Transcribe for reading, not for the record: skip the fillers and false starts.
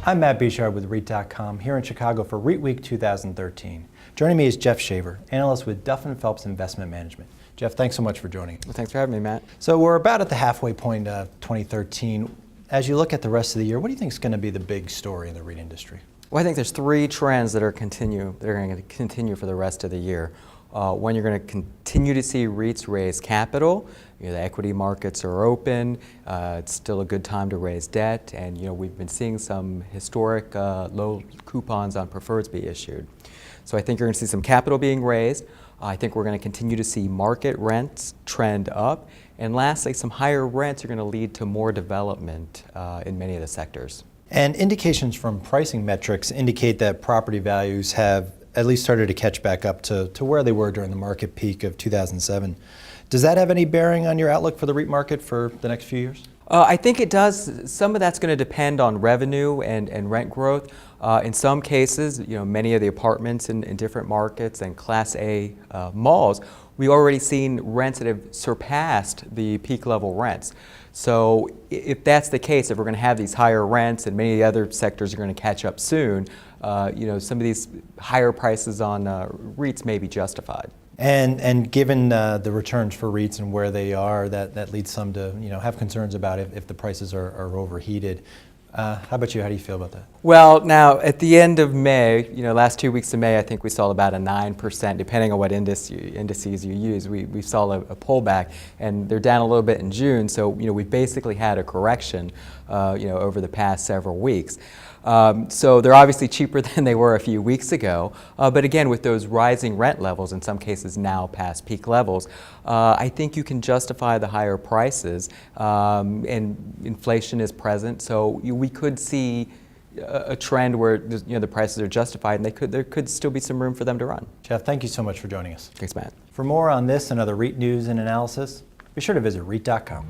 I'm Matt Bichard with REIT.com here in Chicago for REITWeek 2013. Joining me is Geoff Shaver, analyst with Duff Phelps Investment Management. Geoff, thanks so much for joining. Well, thanks for having me, Matt. So we're about at the halfway point of 2013. As you look at the rest of the year, what do you think is going to be the big story in the REIT industry? Well, I think there's three trends that are going to continue for the rest of the year. One, you're going to continue to see REITs raise capital. The equity markets are open. It's still a good time to raise debt, and we've been seeing some historic low coupons on preferreds be issued. So I think you're going to see some capital being raised. I think we're going to continue to see market rents trend up, and lastly, some higher rents are going to lead to more development in many of the sectors. And indications from pricing metrics indicate that property values have at least started to catch back up to where they were during the market peak of 2007. Does that have any bearing on your outlook for the REIT market for the next few years? I think it does. Some of that's going to depend on revenue and rent growth. In some cases, many of the apartments in different markets and Class A malls, we've already seen rents that have surpassed the peak level rents. So if that's the case, if we're going to have these higher rents and many of the other sectors are going to catch up soon, some of these higher prices on REITs may be justified. And given the returns for REITs and where they are, that leads some to have concerns about if the prices are overheated. How about you? How do you feel about that? Well, now at the end of May, last 2 weeks of May, I think we saw about a 9%, depending on what indices you use. We saw a pullback, and they're down a little bit in June. So we basically had a correction, over the past several weeks. So they're obviously cheaper than they were a few weeks ago. But again, with those rising rent levels, in some cases now past peak levels, I think you can justify the higher prices. And inflation is present, so we could see a trend where the prices are justified, and there could still be some room for them to run. Geoff, thank you so much for joining us. Thanks, Matt. For more on this and other REIT news and analysis, be sure to visit REIT.com.